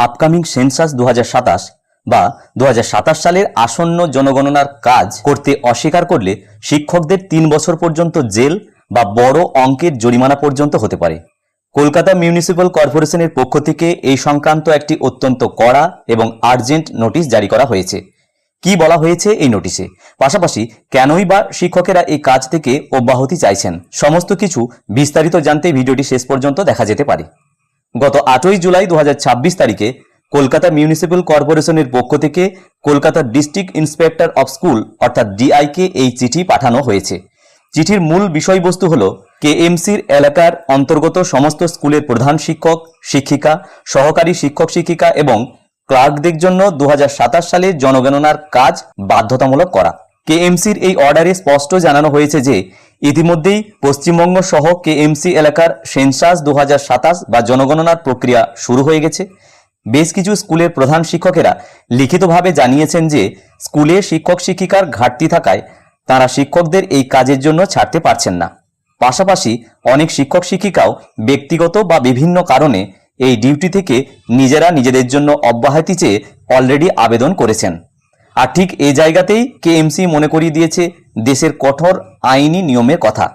Upcoming census 2027 বা 2027 সালের আসন্ন জনগণনার কাজ করতে অস্বীকার করলে শিক্ষকদের 3 বছর পর্যন্ত জেল বা বড় অঙ্কের জরিমানা পর্যন্ত হতে পারে। কলকাতা মিউনিসিপ্যাল কর্পোরেশনের পক্ষ থেকে এই সংক্রান্ত একটি অত্যন্ত কড়া এবং আর্জেন্ট নোটিশ জারি করা হয়েছে। কি বলা হয়েছে এই নোটিশে, পাশাপাশি কেনই বা শিক্ষকেরা এই কাজ থেকে অব্যাহতি চাইছেন, সমস্ত কিছু বিস্তারিত জানতে ভিডিওটি শেষ পর্যন্ত দেখা যেতে পারে। গত 8ই জুলাই 2026 তারিখে কলকাতা মিউনিসিপ্যাল কর্পোরেশনের পক্ষ থেকে Kolkata district inspector of school অর্থাৎ ডিআইকে এই চিঠি পাঠানো হয়েছে। চিঠির মূল বিষয়বস্তু হল কেএমসির এলাকার অন্তর্গত সমস্ত স্কুলের প্রধান শিক্ষক, শিক্ষিকা, সহকারী শিক্ষক শিক্ষিকা এবং ক্লার্কদের জন্য 2027 সালে জনগণনার কাজ বাধ্যতামূলক করা। কেএমসির এই অর্ডারে স্পষ্ট জানানো হয়েছে যে ইতিমধ্যেই পশ্চিমবঙ্গ সহ কেএমসি এলাকার সেন্সাস 2027 বা জনগণনার প্রক্রিয়া শুরু হয়ে গেছে। বেশ কিছু স্কুলের প্রধান শিক্ষকেরা লিখিতভাবে জানিয়েছেন যে স্কুলে শিক্ষক শিক্ষিকার ঘাটতি থাকায় তারা শিক্ষকদের এই কাজের জন্য ছাড়তে পারছেন না। পাশাপাশি অনেক শিক্ষক শিক্ষিকাও ব্যক্তিগত বা বিভিন্ন কারণে এই ডিউটি থেকে নিজেদের জন্য অব্যাহতি চেয়ে অলরেডি আবেদন করেছেন। আর ঠিক এই জায়গাতেই কেএমসি মনে করিয়ে দিয়েছে দেশের কঠোর আইনি নিয়মের কথা।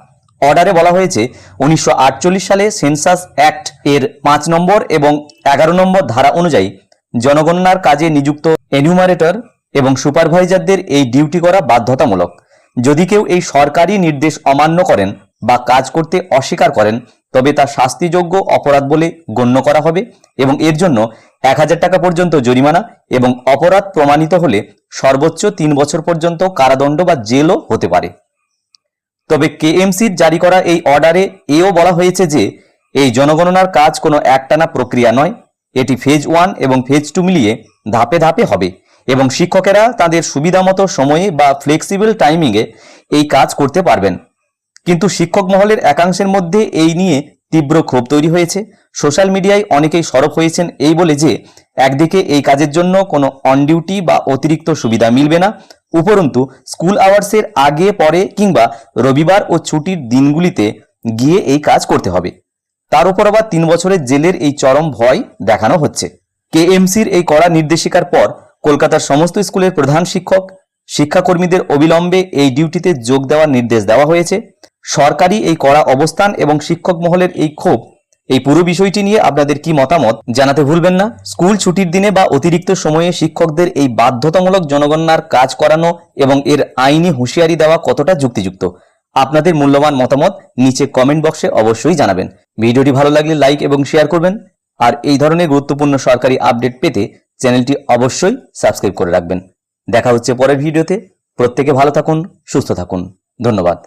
অর্ডারে বলা হয়েছে 1948 সালে সেন্সাস অ্যাক্ট এর 5 নম্বর এবং 11 নম্বর ধারা অনুযায়ী জনগণনার কাজে নিযুক্ত এনিউমারেটর এবং সুপারভাইজারদের এই ডিউটি করা বাধ্যতামূলক। যদি কেউ এই সরকারি নির্দেশ অমান্য করেন বা কাজ করতে অস্বীকার করেন তবে তা শাস্তিযোগ্য অপরাধ বলে গণ্য করা হবে এবং এর জন্য 1000 টাকা পর্যন্ত জরিমানা এবং অপরাধ প্রমাণিত হলে সর্বোচ্চ 3 বছর পর্যন্ত কারাদণ্ড বা জেলও হতে পারে। তবে কেএমসির জারি করা এই অর্ডারে এও বলা হয়েছে যে এই জনগণনার কাজ কোনো একটানা প্রক্রিয়া নয়, এটি ফেজ 1 এবং ফেজ 2 মিলিয়ে ধাপে ধাপে হবে এবং শিক্ষকেরা তাদের সুবিধামতো সময়ে বা ফ্লেক্সিবল টাইমিংয়ে এই কাজ করতে পারবেন। কিন্তু শিক্ষক মহলের একাংশের মধ্যে এই নিয়ে তীব্র ক্ষোভ তৈরি হয়েছে। সোশ্যাল মিডিয়ায় অনেকেই সরব হয়েছেন এই বলে যে একদিকে এই কাজের জন্য কোনো অন ডিউটি বা অতিরিক্ত সুবিধা মিলবে না, উপরন্তু স্কুল আওয়ার্সের আগে পরে কিংবা রবিবার ও ছুটির দিনগুলিতে গিয়ে এই কাজ করতে হবে। তার উপর আবার 3 বছরের জেলের এই চরম ভয় দেখানো হচ্ছে। কেএমসির এই কড়া নির্দেশিকার পর কলকাতার সমস্ত স্কুলের প্রধান শিক্ষক, শিক্ষাকর্মীদের অবিলম্বে এই ডিউটিতে যোগ দেওয়ার নির্দেশ দেওয়া হয়েছে। সরকারি এই কড়া অবস্থান এবং শিক্ষক মহলের এই ক্ষোভ, এই পুরো বিষয়টি নিয়ে আপনাদের কি মতামত জানাতে ভুলবেন না। স্কুল ছুটির দিনে বা অতিরিক্ত সময়ে শিক্ষকদের এই বাধ্যতামূলক জনগণনার কাজ করানো এবং এর আইনি হুঁশিয়ারি দেওয়া কতটা যুক্তিযুক্ত, আপনাদের মূল্যবান মতামত নিচে কমেন্ট বক্সে অবশ্যই জানাবেন। ভিডিওটি ভালো লাগলে লাইক এবং শেয়ার করবেন আর এই ধরনের গুরুত্বপূর্ণ সরকারি আপডেট পেতে চ্যানেলটি অবশ্যই সাবস্ক্রাইব করে রাখবেন। দেখা হচ্ছে পরের ভিডিওতে। প্রত্যেকে ভালো থাকুন, সুস্থ থাকুন। ধন্যবাদ।